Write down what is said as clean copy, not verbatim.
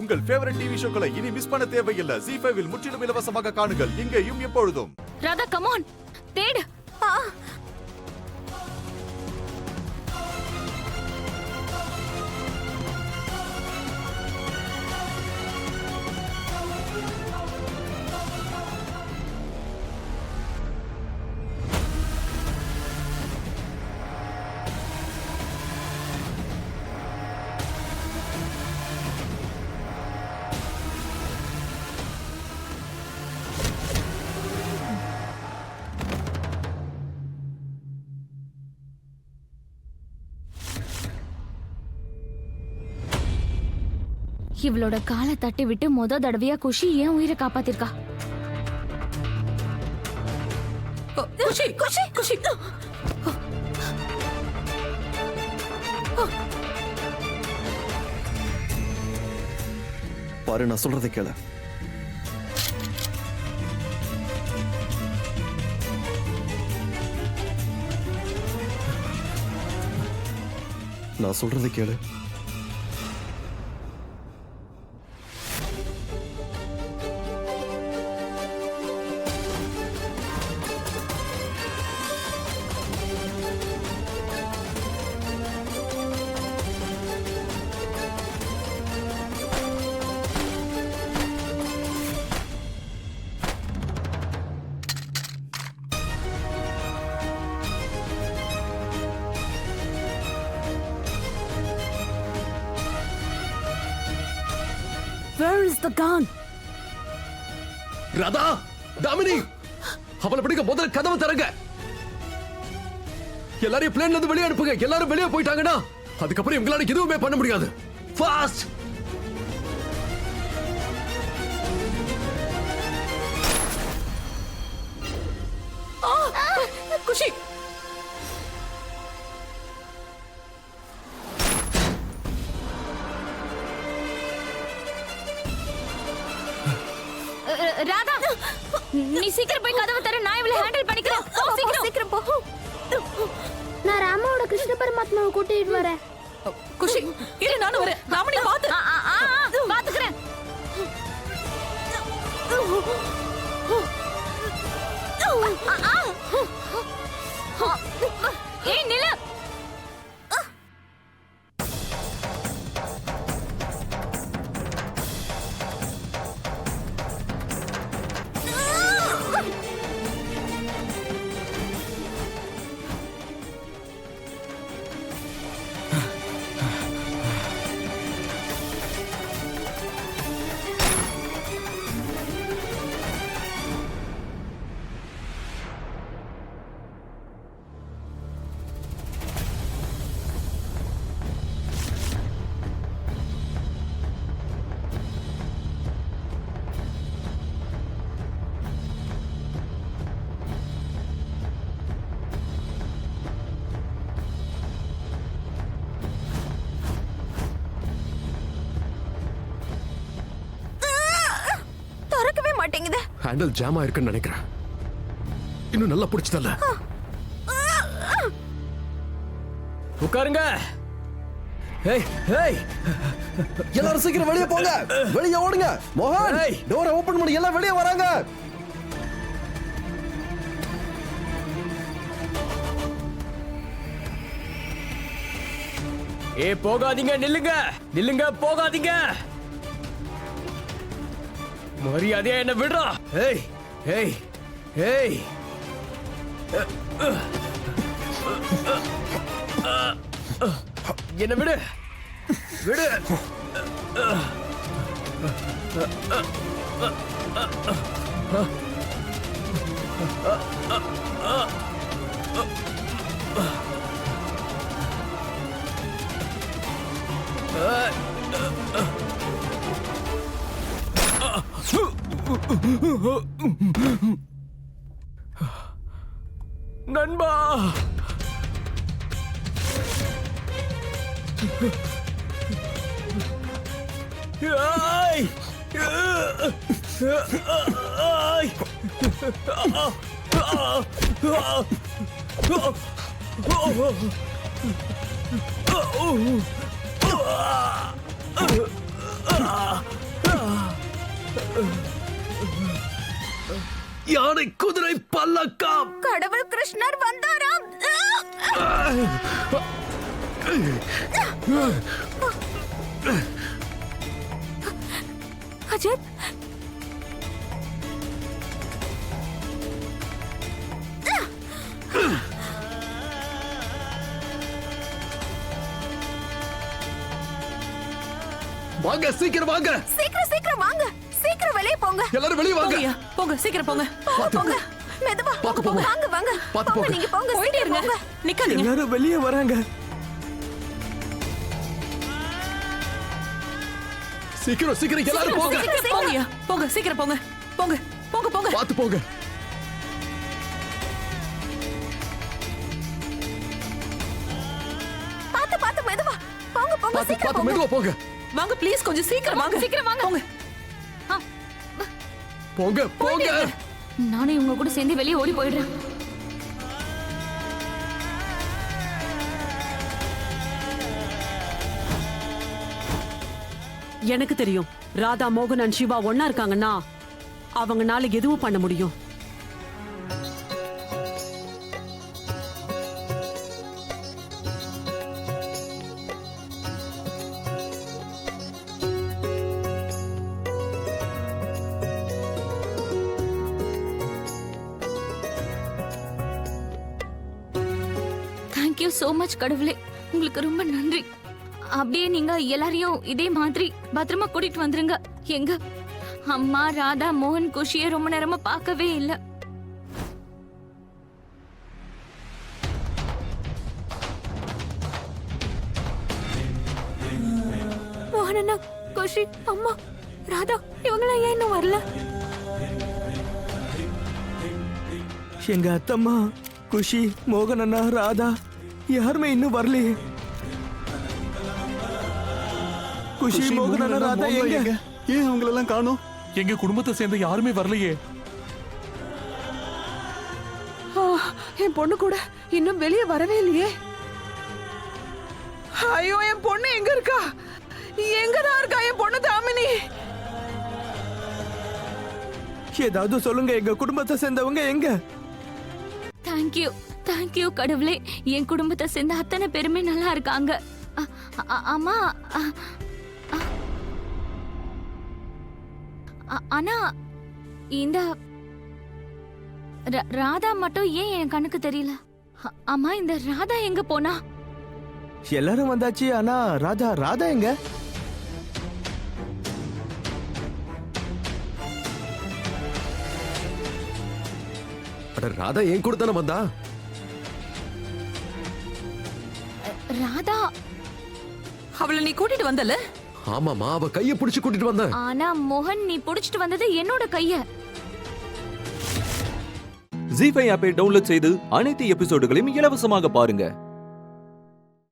உங்கள் favourite TV ஷோக்களை இனி miss பண்ண தேவையில்லை. ZEE5 இல் முற்றிலும் இலவசமாக காணுங்கள். இங்கேயும் எப்பொழுதும். ராதா கம் ஆன் தேடு. இவளோட காலை தட்டி விட்டு முத தடவையா குஷி ஏன் உயிரை காப்பாத்திருக்கா? குஷி குஷி குஷி பாரு, நான் சொல்றதை கேளு. நான் சொல்றதை கேளு. Where is the gun? Radha, Damini, அவளை பிடிக்க முதல்ல கதவை திறங்க. எல்லாரையும் பிளேன்ல இருந்து வெளியே அனுப்புங்க. எல்லாரும் வெளியே போயிட்டாங்கன்னா அதுக்கப்புறம் எங்களால எதுவுமே பண்ண முடியாது. ஃபாஸ்ட். குஷி ராதா நீ சீக்கிரம் போய் கதவை தர, நான் இவளை ஹேண்டில் பண்ணிக்கிறேன். சீக்கிரம் போ. நான் ராமாவோட கிருஷ்ண பரமாத்மாவை கூட்டிட்டு வரேன். குஷி இரு, நானும் வரேன். ராமனி பாத்து பாத்துக்கிறேன். ஏய் நில. மாட்டேங்குது. ஹேண்டில் ஜாம் ஆயிருக்குன்னு நினைக்கிறேன். இன்னும் நல்லா பிடிச்சதல்ல. உட்காருங்க. ஏய் ஏய், எல்லாரும் சீக்கிரம் வெளியே போங்க. வெளியே ஓடுங்க. மோகன், டோரை ஓபன் பண்ணி எல்லாம் வெளியே வராங்க. ஏ போகாதீங்க, நில்லுங்க நில்லுங்க, போகாதீங்க. மரியாதையா என்ன விடுறா. ஏய் ஏய் ஏய், என்ன விடு விடு. நண்பா, யானை குதிரை பல்லக்கம். கடவுள் கிருஷ்ணர் வந்தாராம். அஜய், வாங்க, சீக்கிரம் வாங்க. சீக்கிரம் சீக்கிரம் வாங்க. சீக்கிரம் வெளியே போங்க. எல்லாரும் வெளியே வாங்க. போங்கய்யா, போங்க, சீக்கிரம் போங்க. போங்க, மெதுவா பாத்து போங்க. வாங்க வாங்க. பாத்து போங்க. நீங்க போங்க, போயிட்டே இருங்க. நிக்காதீங்க. எல்லாரும் வெளியே வராங்க. சீக்கிரம் சீக்கிரம் எல்லாரும் போங்க. சீக்கிரம் போங்கய்யா, போங்க, சீக்கிரம் போங்க. போங்க போங்க போங்க. பாத்து போங்க. பாத்து பாத்து மெதுவா. போங்க போங்க, பாத்து சீக்கிரம் பாத்து போங்க. மெதுவா போங்க. வாங்க ப்ளீஸ், கொஞ்சம் சீக்கிரம் வாங்க. சீக்கிரம் வாங்க. போங்க. போங்க போங்க. நானும் இவங்க கூட சேர்ந்து வெளியே ஓடி போயிடுறேன். எனக்கு தெரியும், ராதா, மோகன் அண்ட் சிவா ஒன்னா இருக்காங்கன்னா அவங்கனால எதுவும் பண்ண முடியும். தேங்க்யூ சோ மச் கடவுளே, உங்களுக்கு ரொம்ப நன்றி. அப்படியே நீங்க எல்லாரையும் இதே மாதிரி பத்திரமா கூட்டிட்டு வந்துருங்க. எங்க அம்மா, ராதா, மோகன், குஷியை ரொம்ப நேரமா பார்க்கவே இல்ல. மோகன் அண்ணா, குஷி, அம்மா, ராதா இவங்களாம் ஏன் இன்னும் வரல? எங்க அத்தம்மா, குஷி, மோகன் அண்ணா, ராதா யாருமே இன்னும் வரலையே. குஷி, மோகன் அண்ணா, ராதா எங்க? ஏன் அவங்களெல்லாம் காணோம்? எங்க குடும்பத்தை சேர்ந்த யாருமே வரலையே. என் பொண்ணு கூட இன்னும் வெளியே வரவே இல்லையே. ஐயோ, என் பொண்ணு எங்க இருக்கா? எங்கதான் இருக்கா என் பொண்ணு தாமினி? ஏதாவது சொல்லுங்க, எங்க குடும்பத்தை சேர்ந்தவங்க எங்க? தேங்க்யூ தேங்க்யூ கடவுளே, என் குடும்பத்தை சேர்ந்த அத்தனை பேருமே நல்லா இருக்காங்க. அம்மா, ஆனா இந்த ராதா மட்டும் ஏன் என் கண்ணுக்கு தெரியல? அம்மா, இந்த ராதா எங்க போனா? எல்லாரும் வந்தாச்சு, ஆனா ராதா எங்க? அட, ராதா என் கூட தானே வந்தா. ராதா அவளை நீ கூட்டிட்டு வந்தல? ஆமாமா, அவ கைய பிடிச்சு கூட்டிட்டு வந்தேன். ஆனா மோகன், நீ புடிச்சிட்டு வந்தது என்னோட கைய. ஜீ5 ஆப்பை டவுன்லோட் செய்து அனைத்து எபிசோடுகளையும் இலவசமாக பாருங்க.